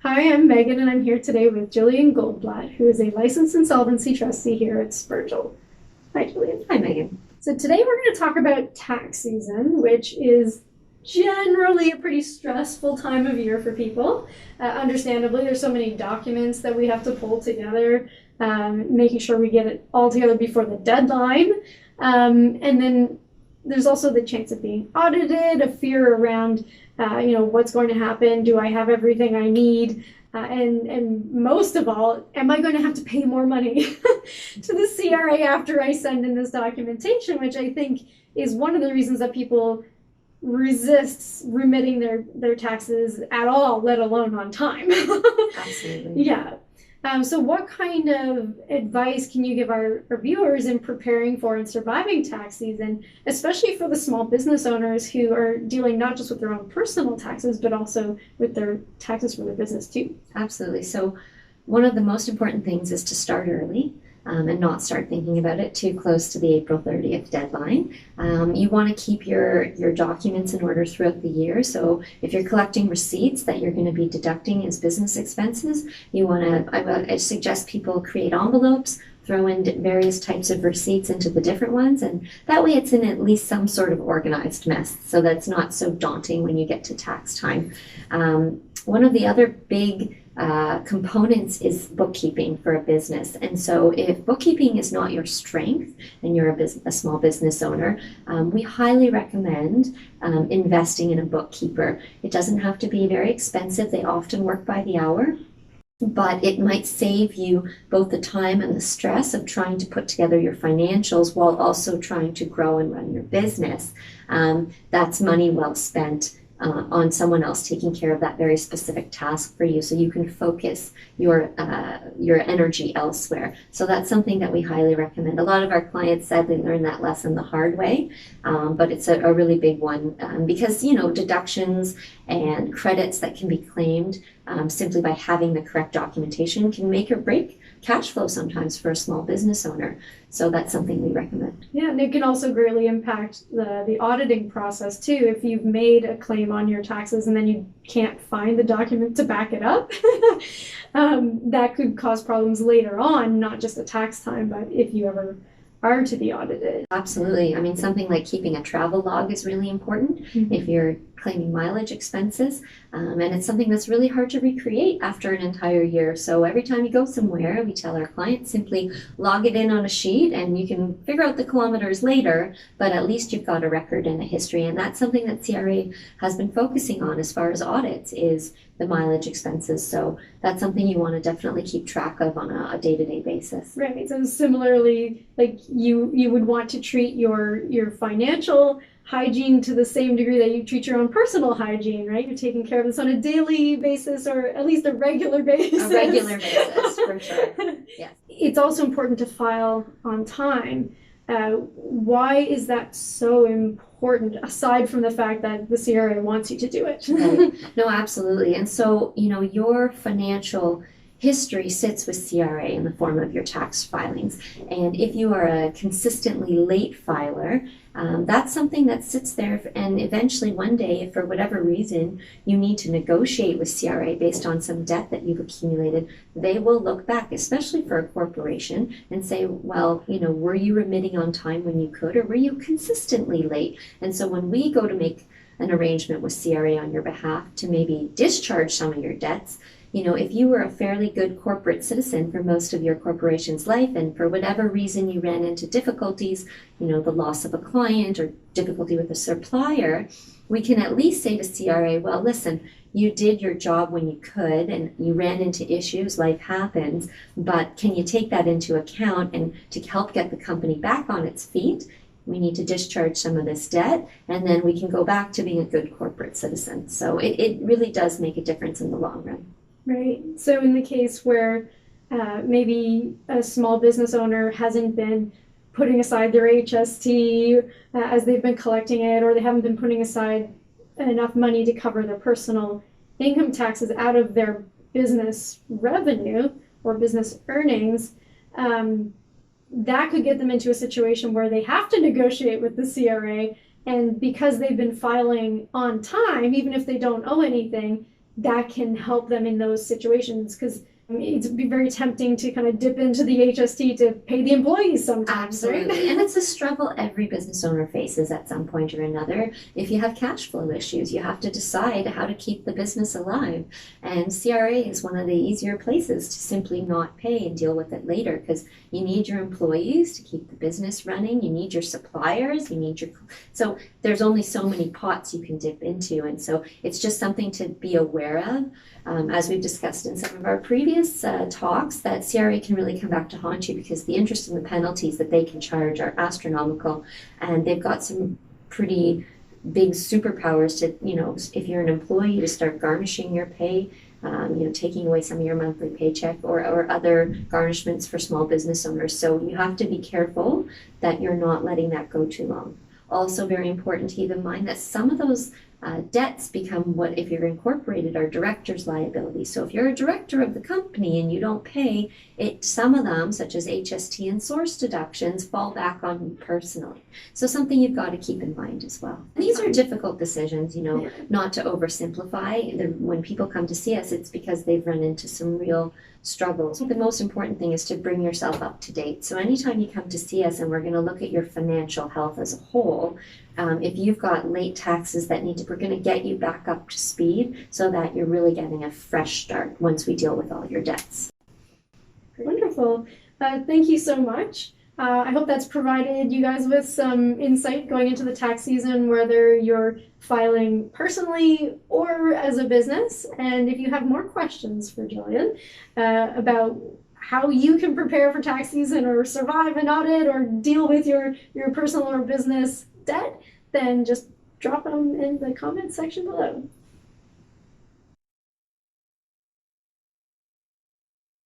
Hi, I'm Megan, and I'm here today with Jillian Goldblatt, who is a licensed insolvency trustee here at Spergel. Hi, Jillian. Hi, Megan. So today we're going to talk about tax season, which is generally a pretty stressful time of year for people. Understandably, there's so many documents that we have to pull together, making sure we get it all together before the deadline. And then there's also the chance of being audited, a fear around, what's going to happen? Do I have everything I need? And most of all, am I going to have to pay more money to the CRA after I send in this documentation, which I think is one of the reasons that people resist remitting their taxes at all, let alone on time. Absolutely. Yeah. So what kind of advice can you give our viewers in preparing for and surviving tax season, especially for the small business owners who are dealing not just with their own personal taxes, but also with their taxes for their business too? Absolutely. So, one of the most important things is to start early. And not start thinking about it too close to the April 30th deadline. You want to keep your documents in order throughout the year. So if you're collecting receipts that you're going to be deducting as business expenses, I suggest people create envelopes, throw in various types of receipts into the different ones, and that way it's in at least some sort of organized mess, so that's not so daunting when you get to tax time. One of the other big components is bookkeeping for a business. And so if bookkeeping is not your strength and you're a small business owner, we highly recommend investing in a bookkeeper. It doesn't have to be very expensive. They often work by the hour, but it might save you both the time and the stress of trying to put together your financials while also trying to grow and run your business. That's money well spent on someone else taking care of that very specific task for you, so you can focus your energy elsewhere. So that's something that we highly recommend. A lot of our clients sadly learn that lesson the hard way, but it's a really big one, because deductions and credits that can be claimed simply by having the correct documentation can make or break cash flow sometimes for a small business owner. So that's something we recommend. Yeah, and it can also greatly impact the auditing process too. If you've made a claim on your taxes and then you can't find the document to back it up, that could cause problems later on, not just at tax time, but if you ever are to be audited. Absolutely. I mean, something like keeping a travel log is really important if you're claiming mileage expenses. And it's something that's really hard to recreate after an entire year. So every time you go somewhere, we tell our clients simply log it in on a sheet and you can figure out the kilometers later, but at least you've got a record and a history. And that's something that CRA has been focusing on as far as audits is the mileage expenses. So that's something you want to definitely keep track of on a day-to-day basis. Right. So similarly, like you would want to treat your financial hygiene to the same degree that you treat your own personal hygiene, right? You're taking care of this on a daily basis or at least a regular basis. A regular basis, for sure. Yes. It's also important to file on time. Why is that so important, aside from the fact that the CRA wants you to do it? Right. No, absolutely. And so, your financial history sits with CRA in the form of your tax filings. And if you are a consistently late filer, that's something that sits there, and eventually one day, if for whatever reason you need to negotiate with CRA based on some debt that you've accumulated, they will look back, especially for a corporation, and say, well, were you remitting on time when you could, or were you consistently late? And so when we go to make an arrangement with CRA on your behalf to maybe discharge some of your debts, if you were a fairly good corporate citizen for most of your corporation's life, and for whatever reason you ran into difficulties, the loss of a client or difficulty with a supplier, we can at least say to CRA, well, listen, you did your job when you could and you ran into issues, life happens, but can you take that into account, and to help get the company back on its feet, we need to discharge some of this debt, and then we can go back to being a good corporate citizen. So it really does make a difference in the long run. Right. So in the case where maybe a small business owner hasn't been putting aside their HST as they've been collecting it, or they haven't been putting aside enough money to cover their personal income taxes out of their business revenue or business earnings, that could get them into a situation where they have to negotiate with the CRA. And because they've been filing on time, even if they don't owe anything, that can help them in those situations, because it'd be very tempting to kind of dip into the HST to pay the employees sometimes, Absolutely. right? And it's a struggle every business owner faces at some point or another. If you have cash flow issues, you have to decide how to keep the business alive. And CRA is one of the easier places to simply not pay and deal with it later, because you need your employees to keep the business running. You need your suppliers. So there's only so many pots you can dip into. And so it's just something to be aware of. As we've discussed in some of our previous talks, that CRA can really come back to haunt you, because the interest and the penalties that they can charge are astronomical, and they've got some pretty big superpowers to, if you're an employee, to start garnishing your pay, taking away some of your monthly paycheck, or other garnishments for small business owners. So you have to be careful that you're not letting that go too long. Also very important to keep in mind that some of those debts become what, if you're incorporated, are director's liability. So if you're a director of the company and you don't pay it, some of them, such as HST and source deductions, fall back on you personally. So something you've got to keep in mind as well. These are difficult decisions, not to oversimplify. When people come to see us, it's because they've run into some real struggles. The most important thing is to bring yourself up to date. So anytime you come to see us and we're going to look at your financial health as a whole, if you've got late taxes that we're going to get you back up to speed so that you're really getting a fresh start once we deal with all your debts. Wonderful. Thank you so much. I hope that's provided you guys with some insight going into the tax season, whether you're filing personally or as a business. And if you have more questions for Jillian about how you can prepare for tax season or survive an audit or deal with your personal or business debt, then just drop them in the comment section below.